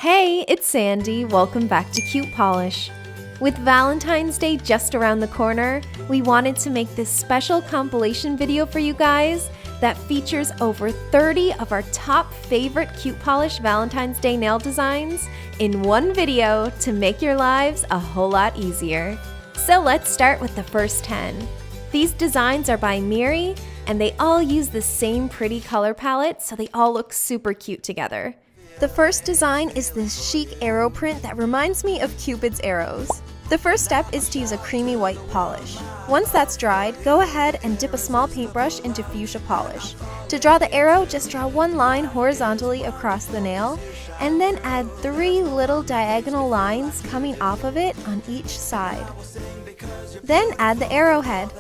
Hey, it's Sandy. Welcome back to CutePolish. With Valentine's Day just around the corner, we wanted to make this special compilation video for you guys that features over 30 of our top favorite CutePolish Valentine's Day nail designs in one video to make your lives a whole lot easier. So let's start with the first 10. These designs are by Miri, and they all use the same pretty color palette, so they all look super cute together. The first design is this chic arrow print that reminds me of Cupid's arrows. The first step is to use a creamy white polish. Once that's dried, go ahead and dip a small paintbrush into fuchsia polish. To draw the arrow, just draw one line horizontally across the nail, and then add 3 little diagonal lines coming off of it on each side. Then add the arrowhead.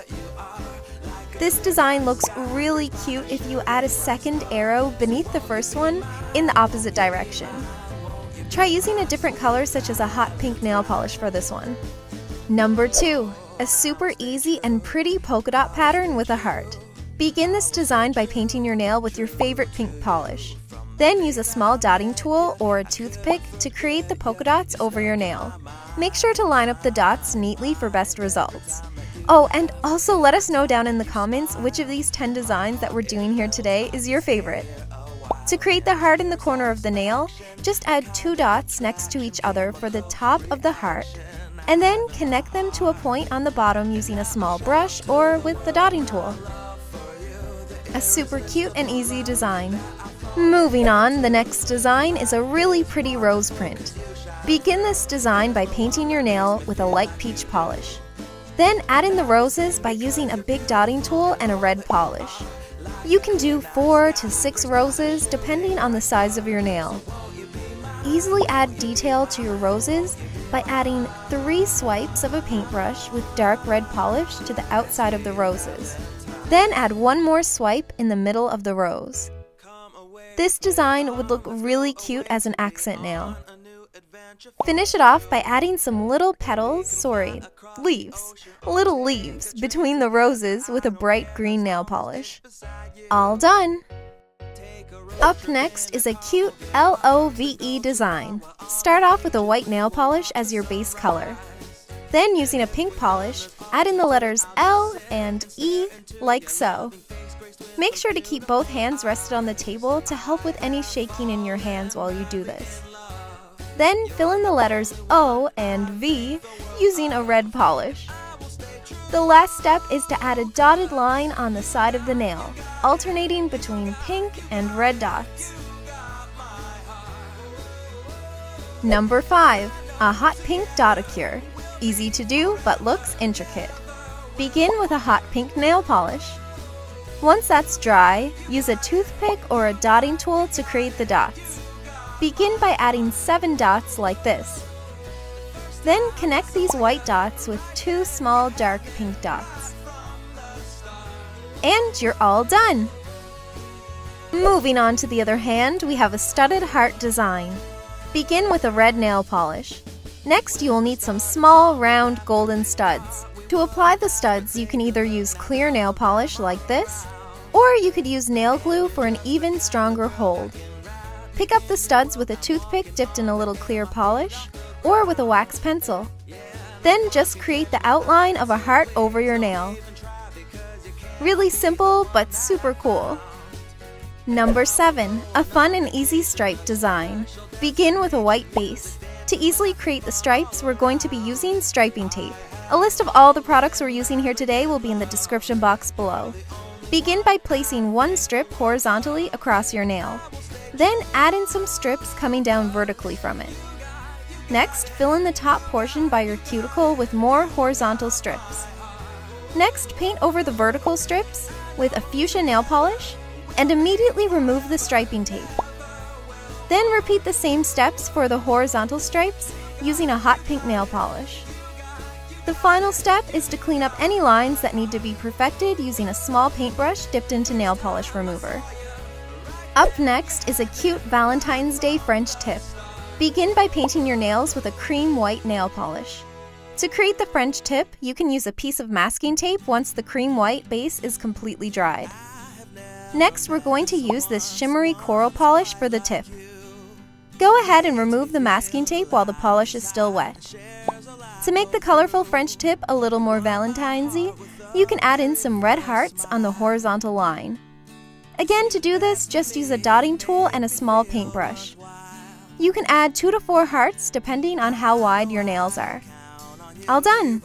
This design looks really cute if you add a second arrow beneath the first one in the opposite direction. Try using a different color such as a hot pink nail polish for this one. Number 2. A super easy and pretty polka dot pattern with a heart. Begin this design by painting your nail with your favorite pink polish. Then use a small dotting tool or a toothpick to create the polka dots over your nail. Make sure to line up the dots neatly for best results. Oh, and also let us know down in the comments which of these 10 designs that we're doing here today is your favorite. To create the heart in the corner of the nail, just add 2 dots next to each other for the top of the heart, and then connect them to a point on the bottom using a small brush or with the dotting tool. A super cute and easy design. Moving on, the next design is a really pretty rose print. Begin this design by painting your nail with a light peach polish. Then add in the roses by using a big dotting tool and a red polish. You can do 4 to 6 roses depending on the size of your nail. Easily add detail to your roses by adding 3 swipes of a paintbrush with dark red polish to the outside of the roses. Then add 1 more swipe in the middle of the rose. This design would look really cute as an accent nail. Finish it off by adding some little little leaves between the roses with a bright green nail polish. All done! Up next is a cute LOVE design. Start off with a white nail polish as your base color. Then using a pink polish, add in the letters L and E like so. Make sure to keep both hands rested on the table to help with any shaking in your hands while you do this. Then fill in the letters O and V using a red polish. The last step is to add a dotted line on the side of the nail, alternating between pink and red dots. Number 5. A hot pink dotacure. Easy to do, but looks intricate. Begin with a hot pink nail polish. Once that's dry, use a toothpick or a dotting tool to create the dots. Begin by adding 7 dots like this. Then connect these white dots with 2 small dark pink dots. And you're all done! Moving on to the other hand, we have a studded heart design. Begin with a red nail polish. Next, you will need some small, round, golden studs. To apply the studs, you can either use clear nail polish like this, or you could use nail glue for an even stronger hold. Pick up the studs with a toothpick dipped in a little clear polish, or with a wax pencil. Then just create the outline of a heart over your nail. Really simple, but super cool. Number 7. A fun and easy stripe design. Begin with a white base. To easily create the stripes, we're going to be using striping tape. A list of all the products we're using here today will be in the description box below. Begin by placing 1 strip horizontally across your nail. Then add in some strips coming down vertically from it. Next, fill in the top portion by your cuticle with more horizontal strips. Next, paint over the vertical strips with a fuchsia nail polish and immediately remove the striping tape. Then repeat the same steps for the horizontal stripes using a hot pink nail polish. The final step is to clean up any lines that need to be perfected using a small paintbrush dipped into nail polish remover. Up next is a cute Valentine's Day French tip. Begin by painting your nails with a cream white nail polish. To create the French tip, you can use a piece of masking tape once the cream white base is completely dried. Next, we're going to use this shimmery coral polish for the tip. Go ahead and remove the masking tape while the polish is still wet. To make the colorful French tip a little more Valentine's-y, you can add in some red hearts on the horizontal line. Again, to do this, just use a dotting tool and a small paintbrush. You can add 2 to 4 hearts depending on how wide your nails are. All done!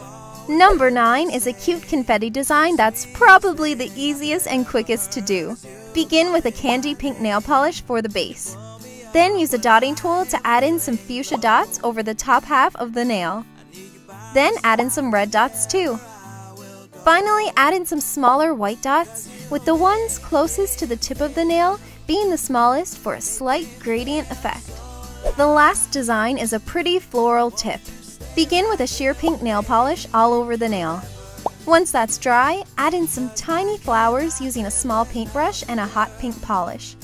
Number 9 is a cute confetti design that's probably the easiest and quickest to do. Begin with a candy pink nail polish for the base. Then use a dotting tool to add in some fuchsia dots over the top half of the nail. Then add in some red dots too. Finally, add in some smaller white dots, with the ones closest to the tip of the nail being the smallest for a slight gradient effect. The last design is a pretty floral tip. Begin with a sheer pink nail polish all over the nail. Once that's dry, add in some tiny flowers using a small paintbrush and a hot pink polish.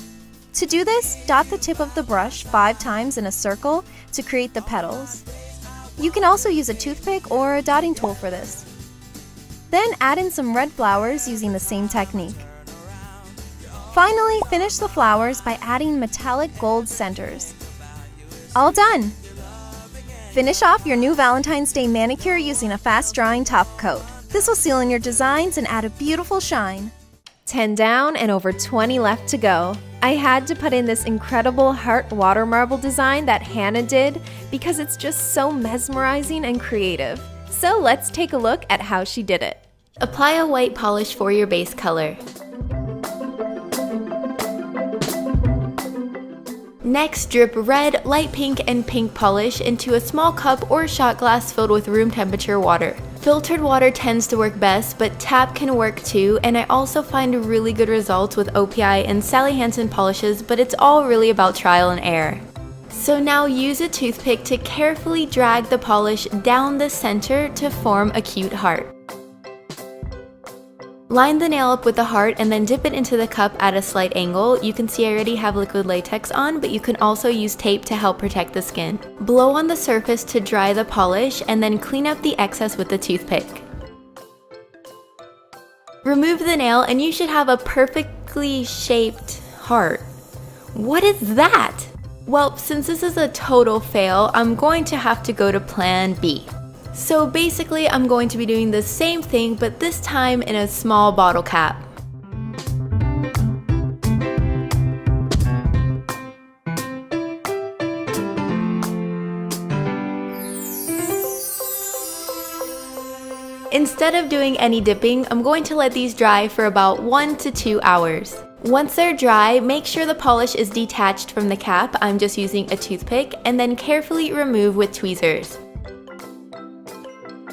To do this, dot the tip of the brush 5 times in a circle to create the petals. You can also use a toothpick or a dotting tool for this. Then add in some red flowers using the same technique. Finally, finish the flowers by adding metallic gold centers. All done! Finish off your new Valentine's Day manicure using a fast-drying top coat. This will seal in your designs and add a beautiful shine. 10 down and over 20 left to go. I had to put in this incredible heart water marble design that Hannah did because it's just so mesmerizing and creative. So let's take a look at how she did it. Apply a white polish for your base color. Next, drip red, light pink, and pink polish into a small cup or shot glass filled with room temperature water. Filtered water tends to work best, but tap can work too, and I also find really good results with OPI and Sally Hansen polishes, but it's all really about trial and error. So now use a toothpick to carefully drag the polish down the center to form a cute heart. Line the nail up with the heart and then dip it into the cup at a slight angle. You can see I already have liquid latex on, but you can also use tape to help protect the skin. Blow on the surface to dry the polish and then clean up the excess with the toothpick. Remove the nail and you should have a perfectly shaped heart. What is that? Well, since this is a total fail, I'm going to have to go to plan B. So basically, I'm going to be doing the same thing, but this time in a small bottle cap. Instead of doing any dipping, I'm going to let these dry for about 1 to 2 hours. Once they're dry, make sure the polish is detached from the cap. I'm just using a toothpick, and then carefully remove with tweezers.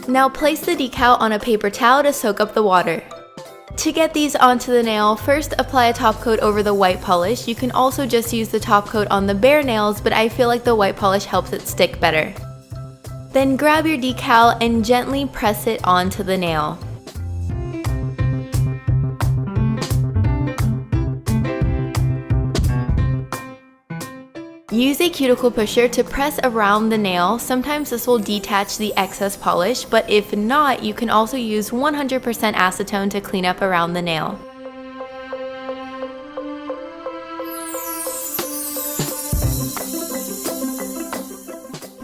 Now place the decal on a paper towel to soak up the water. To get these onto the nail, first apply a top coat over the white polish. You can also just use the top coat on the bare nails, but I feel like the white polish helps it stick better. Then grab your decal and gently press it onto the nail. Use a cuticle pusher to press around the nail. Sometimes this will detach the excess polish, but if not, you can also use 100% acetone to clean up around the nail.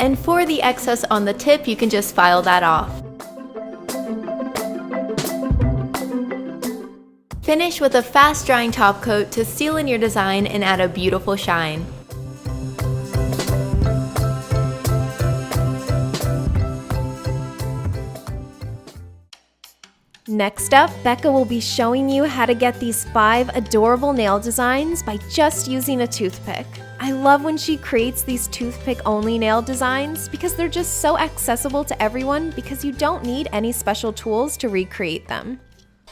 And for the excess on the tip, you can just file that off. Finish with a fast-drying top coat to seal in your design and add a beautiful shine. Next up, Becca will be showing you how to get these 5 adorable nail designs by just using a toothpick. I love when she creates these toothpick-only nail designs because they're just so accessible to everyone because you don't need any special tools to recreate them.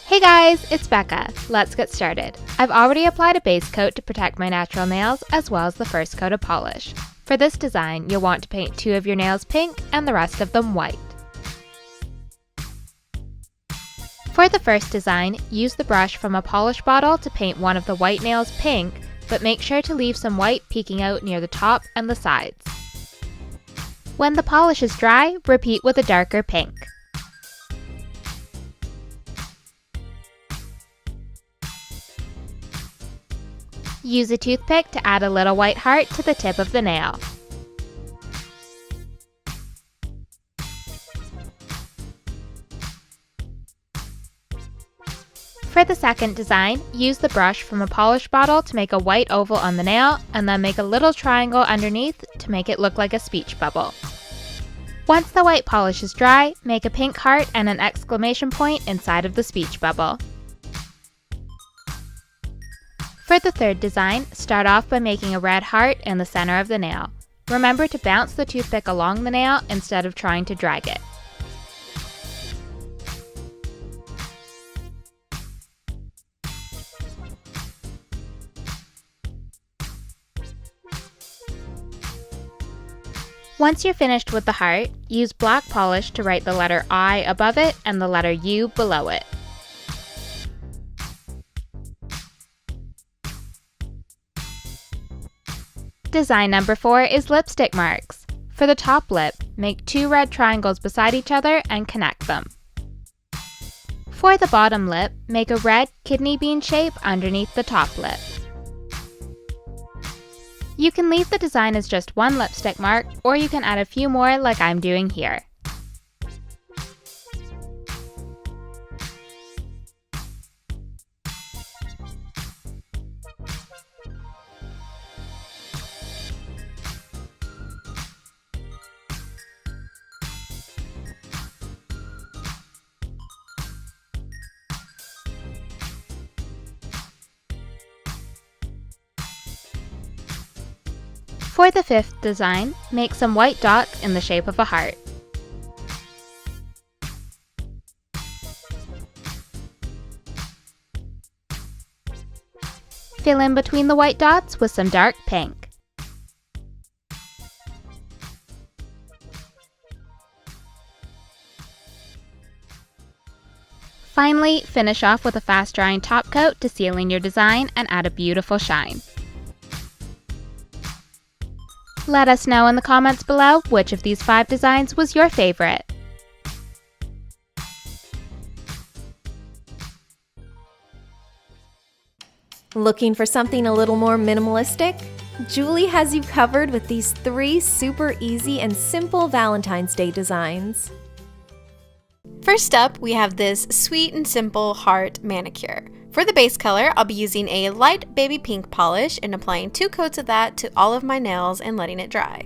Hey guys, it's Becca. Let's get started. I've already applied a base coat to protect my natural nails as well as the first coat of polish. For this design, you'll want to paint 2 of your nails pink and the rest of them white. For the first design, use the brush from a polish bottle to paint one of the white nails pink, but make sure to leave some white peeking out near the top and the sides. When the polish is dry, repeat with a darker pink. Use a toothpick to add a little white heart to the tip of the nail. For the second design, use the brush from a polish bottle to make a white oval on the nail, and then make a little triangle underneath to make it look like a speech bubble. Once the white polish is dry, make a pink heart and an exclamation point inside of the speech bubble. For the third design, start off by making a red heart in the center of the nail. Remember to bounce the toothpick along the nail instead of trying to drag it. Once you're finished with the heart, use black polish to write the letter I above it and the letter U below it. Design number 4 is lipstick marks. For the top lip, make 2 red triangles beside each other and connect them. For the bottom lip, make a red kidney bean shape underneath the top lip. You can leave the design as just one lipstick mark, or you can add a few more like I'm doing here. For the fifth design, make some white dots in the shape of a heart. Fill in between the white dots with some dark pink. Finally, finish off with a fast-drying top coat to seal in your design and add a beautiful shine. Let us know in the comments below which of these 5 designs was your favorite. Looking for something a little more minimalistic? Julie has you covered with these 3 super easy and simple Valentine's Day designs. First up, we have this sweet and simple heart manicure. For the base color, I'll be using a light baby pink polish and applying 2 coats of that to all of my nails and letting it dry.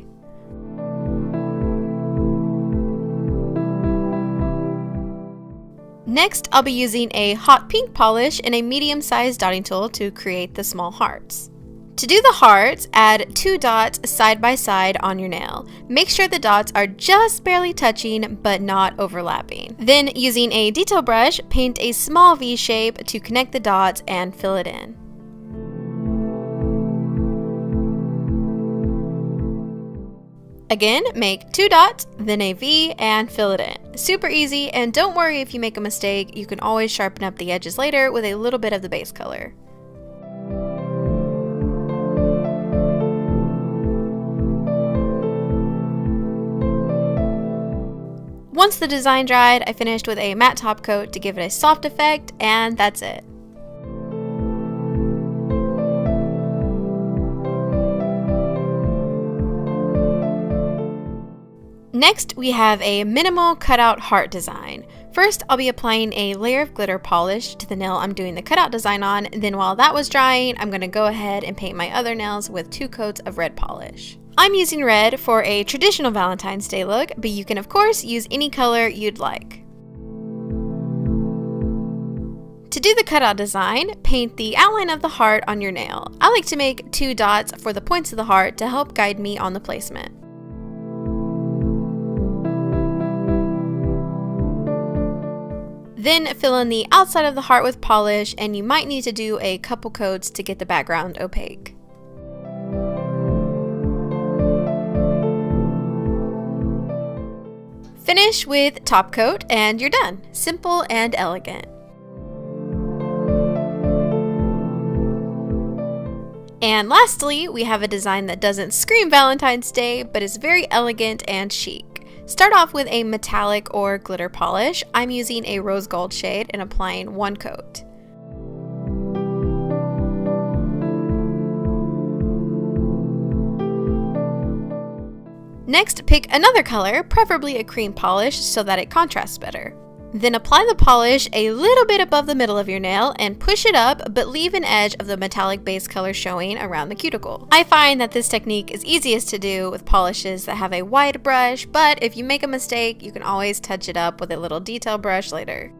Next, I'll be using a hot pink polish and a medium-sized dotting tool to create the small hearts. To do the hearts, add 2 dots side by side on your nail. Make sure the dots are just barely touching but not overlapping. Then, using a detail brush, paint a small V shape to connect the dots and fill it in. Again, make 2 dots, then a V, and fill it in. Super easy, and don't worry if you make a mistake, you can always sharpen up the edges later with a little bit of the base color. Once the design dried, I finished with a matte top coat to give it a soft effect, and that's it. Next, we have a minimal cutout heart design. First, I'll be applying a layer of glitter polish to the nail I'm doing the cutout design on, and then while that was drying, I'm going to go ahead and paint my other nails with 2 coats of red polish. I'm using red for a traditional Valentine's Day look, but you can of course use any color you'd like. To do the cutout design, paint the outline of the heart on your nail. I like to make 2 dots for the points of the heart to help guide me on the placement. Then fill in the outside of the heart with polish, and you might need to do a couple coats to get the background opaque. Finish with top coat and you're done. Simple and elegant. And lastly, we have a design that doesn't scream Valentine's Day, but is very elegant and chic. Start off with a metallic or glitter polish. I'm using a rose gold shade and applying 1 coat. Next, pick another color, preferably a cream polish, so that it contrasts better. Then apply the polish a little bit above the middle of your nail and push it up, but leave an edge of the metallic base color showing around the cuticle. I find that this technique is easiest to do with polishes that have a wide brush, but if you make a mistake, you can always touch it up with a little detail brush later.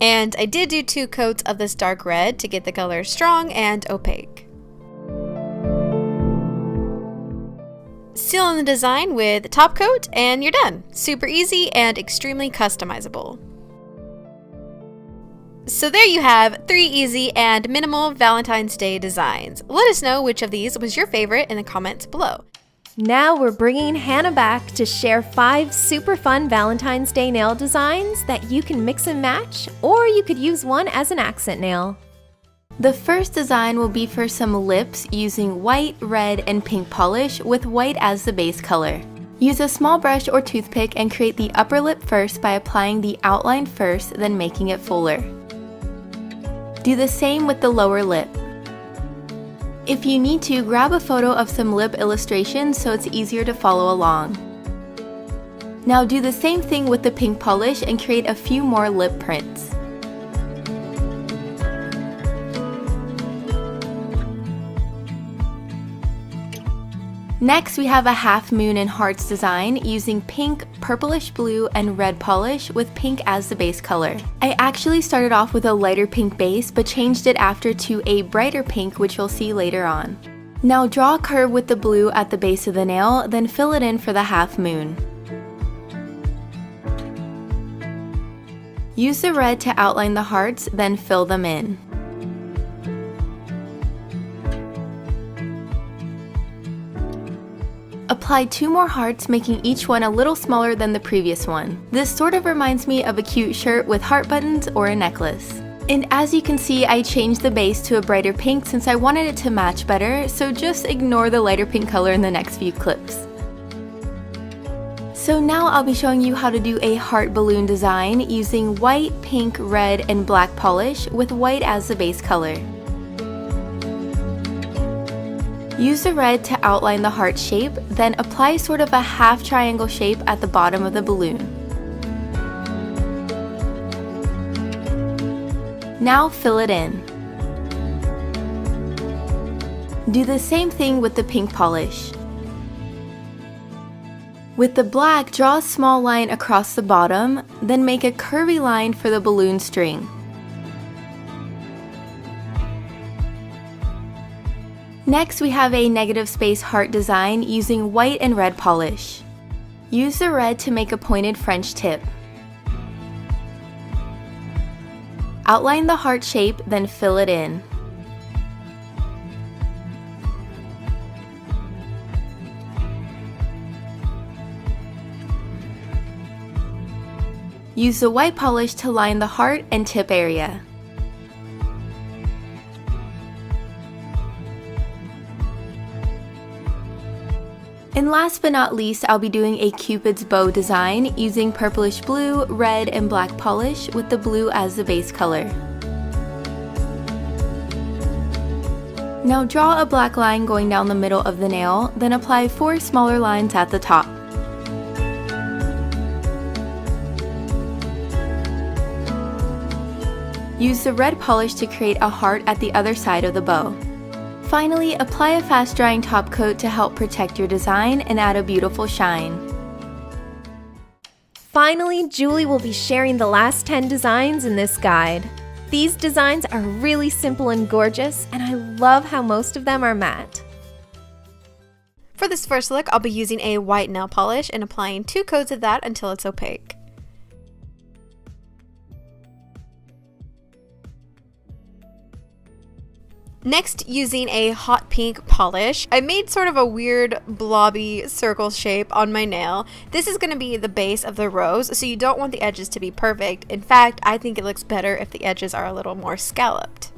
And I did do 2 coats of this dark red to get the color strong and opaque. Seal in the design with top coat and you're done. Super easy and extremely customizable. So there you have 3 easy and minimal Valentine's Day designs. Let us know which of these was your favorite in the comments below. Now we're bringing Hannah back to share 5 super fun Valentine's Day nail designs that you can mix and match, or you could use one as an accent nail. The first design will be for some lips using white, red, and pink polish with white as the base color. Use a small brush or toothpick and create the upper lip first by applying the outline first, then making it fuller. Do the same with the lower lip. If you need to, grab a photo of some lip illustrations so it's easier to follow along. Now do the same thing with the pink polish and create a few more lip prints. Next, we have a half moon and hearts design using pink, purplish blue, and red polish with pink as the base color. I actually started off with a lighter pink base but changed it after to a brighter pink, which you'll see later on. Now draw a curve with the blue at the base of the nail, then fill it in for the half moon. Use the red to outline the hearts, then fill them in. Apply 2 more hearts, making each one a little smaller than the previous one. This sort of reminds me of a cute shirt with heart buttons or a necklace. And as you can see, I changed the base to a brighter pink since I wanted it to match better, so just ignore the lighter pink color in the next few clips. So now I'll be showing you how to do a heart balloon design using white, pink, red, and black polish with white as the base color. Use the red to outline the heart shape, then apply sort of a half triangle shape at the bottom of the balloon. Now fill it in. Do the same thing with the pink polish. With the black, draw a small line across the bottom, then make a curvy line for the balloon string. Next, we have a negative space heart design using white and red polish. Use the red to make a pointed French tip. Outline the heart shape, then fill it in. Use the white polish to line the heart and tip area. And last but not least, I'll be doing a Cupid's bow design using purplish blue, red, and black polish with the blue as the base color. Now draw a black line going down the middle of the nail, then apply 4 smaller lines at the top. Use the red polish to create a heart at the other side of the bow. Finally, apply a fast drying top coat to help protect your design and add a beautiful shine. Finally, Julie will be sharing the last 10 designs in this guide. These designs are really simple and gorgeous, and I love how most of them are matte. For this first look, I'll be using a white nail polish and applying 2 coats of that until it's opaque. Next, using a hot pink polish, I made sort of a weird blobby circle shape on my nail. This is going to be the base of the rose, so you don't want the edges to be perfect. In fact, I think it looks better if the edges are a little more scalloped.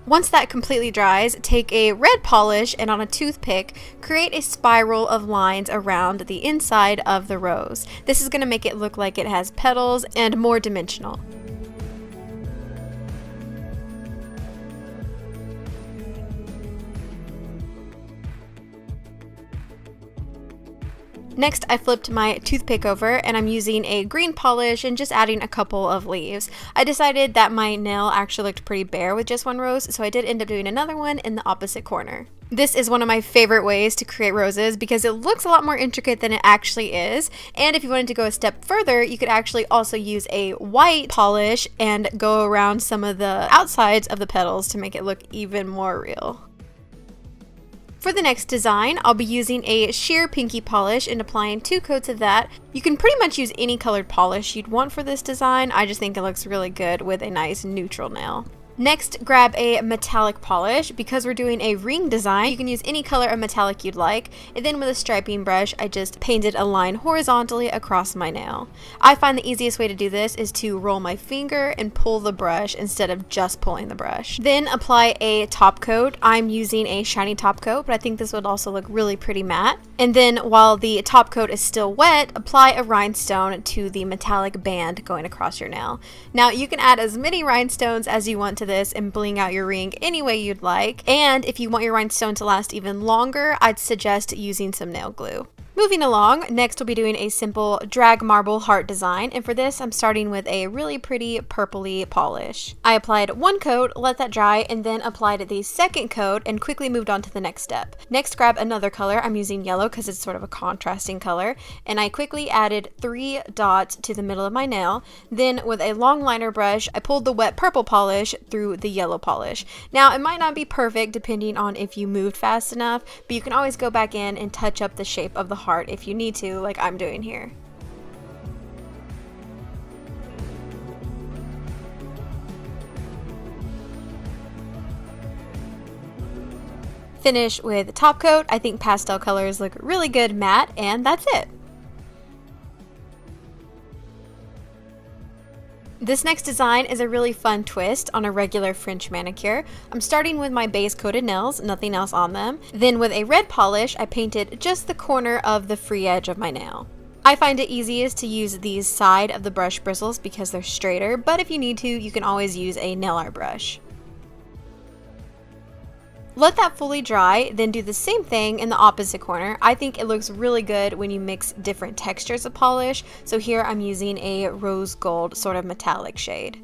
Once that completely dries, take a red polish and on a toothpick, create a spiral of lines around the inside of the rose. This is going to make it look like it has petals and more dimensional. Next, I flipped my toothpick over and I'm using a green polish and just adding a couple of leaves. I decided that my nail actually looked pretty bare with just one rose, so I did end up doing another one in the opposite corner. This is one of my favorite ways to create roses because it looks a lot more intricate than it actually is. And if you wanted to go a step further, you could actually also use a white polish and go around some of the outsides of the petals to make it look even more real. For the next design, I'll be using a sheer pinky polish and applying 2 coats of that. You can pretty much use any colored polish you'd want for this design. I just think it looks really good with a nice neutral nail. Next, grab a metallic polish. Because we're doing a ring design, you can use any color of metallic you'd like. And then with a striping brush, I just painted a line horizontally across my nail. I find the easiest way to do this is to roll my finger and pull the brush instead of just pulling the brush. Then apply a top coat. I'm using a shiny top coat, but I think this would also look really pretty matte. And then while the top coat is still wet, apply a rhinestone to the metallic band going across your nail. Now you can add as many rhinestones as you want to this and bling out your ring any way you'd like. And if you want your rhinestone to last even longer, I'd suggest using some nail glue. Moving along, next we'll be doing a simple drag marble heart design, and for this I'm starting with a really pretty purpley polish. I applied 1 coat, let that dry, and then applied the second coat and quickly moved on to the next step. Next, grab another color. I'm using yellow because it's sort of a contrasting color, and I quickly added 3 dots to the middle of my nail. Then with a long liner brush, I pulled the wet purple polish through the yellow polish. Now it might not be perfect depending on if you moved fast enough, but you can always go back in and touch up the shape of the heart if you need to, like I'm doing here. Finish with top coat. I think pastel colors look really good matte, and that's it. This next design is a really fun twist on a regular French manicure. I'm starting with my base coated nails, nothing else on them. Then with a red polish, I painted just the corner of the free edge of my nail. I find it easiest to use these side of the brush bristles because they're straighter, but if you need to, you can always use a nail art brush. Let that fully dry, then do the same thing in the opposite corner. I think it looks really good when you mix different textures of polish, so here I'm using a rose gold sort of metallic shade.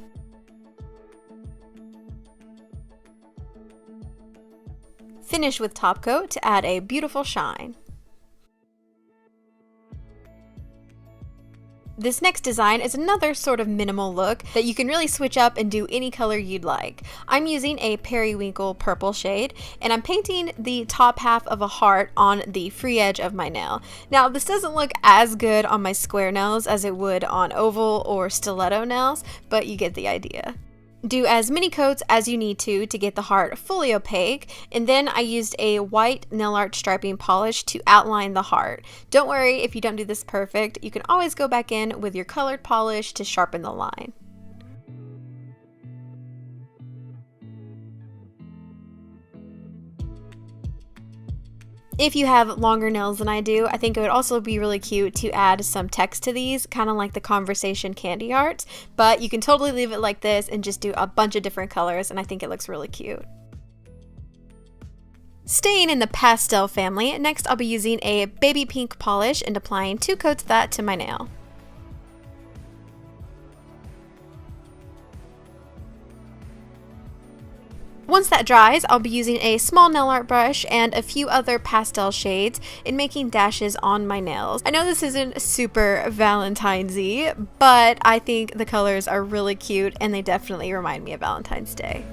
Finish with top coat to add a beautiful shine. This next design is another sort of minimal look that you can really switch up and do any color you'd like. I'm using a periwinkle purple shade, and I'm painting the top half of a heart on the free edge of my nail. Now this doesn't look as good on my square nails as it would on oval or stiletto nails, but you get the idea. Do as many coats as you need to get the heart fully opaque, and then I used a white nail art striping polish to outline the heart. Don't worry if you don't do this perfect, you can always go back in with your colored polish to sharpen the line. If you have longer nails than I do, I think it would also be really cute to add some text to these, kind of like the conversation candy art, but you can totally leave it like this and just do a bunch of different colors, and I think it looks really cute. Staying in the pastel family, next I'll be using a baby pink polish and applying 2 coats of that to my nail. Once that dries, I'll be using a small nail art brush and a few other pastel shades and making dashes on my nails. I know this isn't super Valentine's-y, but I think the colors are really cute and they definitely remind me of Valentine's Day.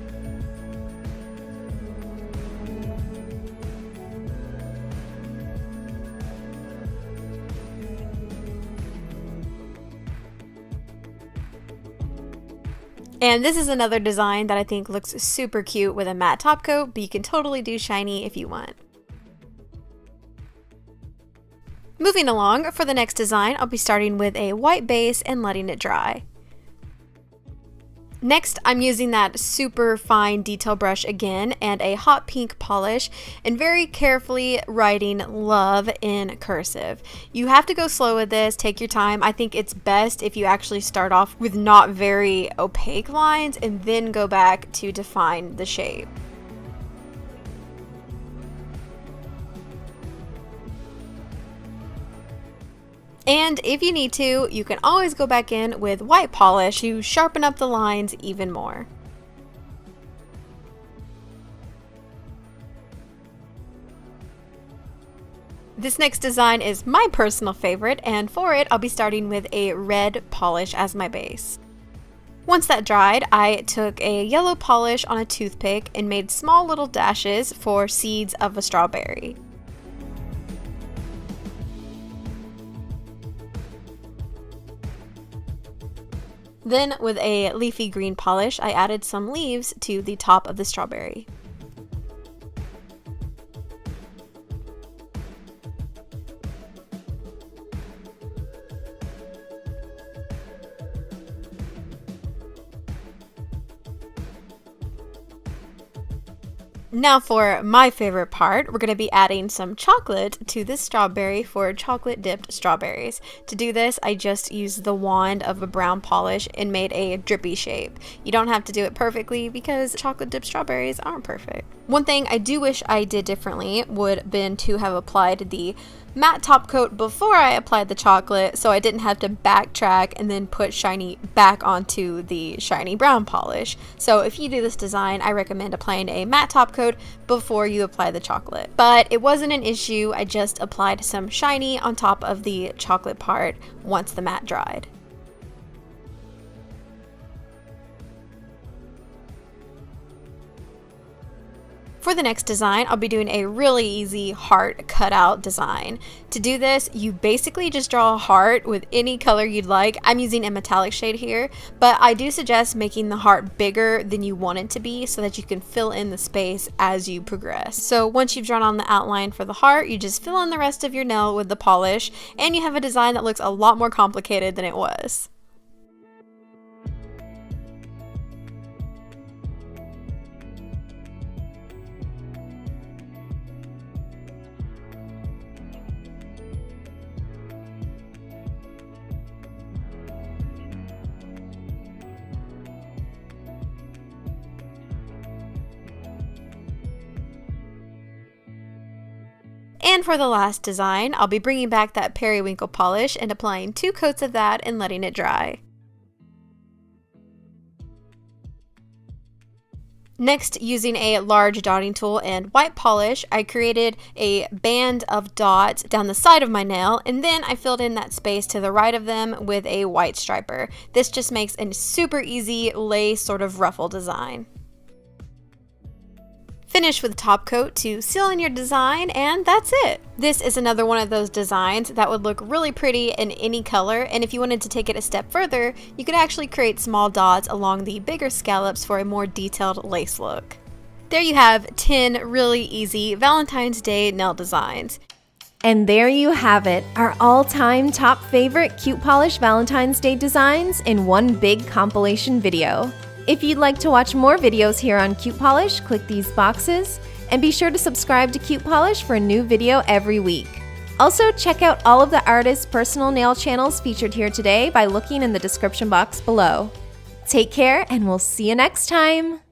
And this is another design that I think looks super cute with a matte top coat, but you can totally do shiny if you want. Moving along, for the next design, I'll be starting with a white base and letting it dry. Next, I'm using that super fine detail brush again and a hot pink polish and very carefully writing love in cursive. You have to go slow with this, take your time. I think it's best if you actually start off with not very opaque lines and then go back to define the shape. And if you need to, you can always go back in with white polish to sharpen up the lines even more. This next design is my personal favorite, and for it, I'll be starting with a red polish as my base. Once that dried, I took a yellow polish on a toothpick and made small little dashes for seeds of a strawberry. Then, with a leafy green polish, I added some leaves to the top of the strawberry. Now for my favorite part, we're going to be adding some chocolate to this strawberry for chocolate dipped strawberries. To do this, I just used the wand of a brown polish and made a drippy shape. You don't have to do it perfectly because chocolate dipped strawberries aren't perfect. One thing I do wish I did differently would have been to have applied the matte top coat before I applied the chocolate, so I didn't have to backtrack and then put shiny back onto the shiny brown polish. So if you do this design, I recommend applying a matte top coat before you apply the chocolate. But it wasn't an issue, I just applied some shiny on top of the chocolate part once the matte dried. For the next design, I'll be doing a really easy heart cutout design. To do this, you basically just draw a heart with any color you'd like. I'm using a metallic shade here, but I do suggest making the heart bigger than you want it to be so that you can fill in the space as you progress. So once you've drawn on the outline for the heart, you just fill in the rest of your nail with the polish, and you have a design that looks a lot more complicated than it was. And for the last design, I'll be bringing back that periwinkle polish and applying 2 coats of that and letting it dry. Next, using a large dotting tool and white polish, I created a band of dots down the side of my nail, and then I filled in that space to the right of them with a white striper. This just makes a super easy lace sort of ruffle design. Finish with top coat to seal in your design, and that's it. This is another one of those designs that would look really pretty in any color, and if you wanted to take it a step further, you could actually create small dots along the bigger scallops for a more detailed lace look. There you have 10 really easy Valentine's Day nail designs. And there you have it, our all-time top favorite CutePolish Valentine's Day designs in one big compilation video. If you'd like to watch more videos here on CutePolish, click these boxes, and be sure to subscribe to CutePolish for a new video every week. Also, check out all of the artists' personal nail channels featured here today by looking in the description box below. Take care, and we'll see you next time!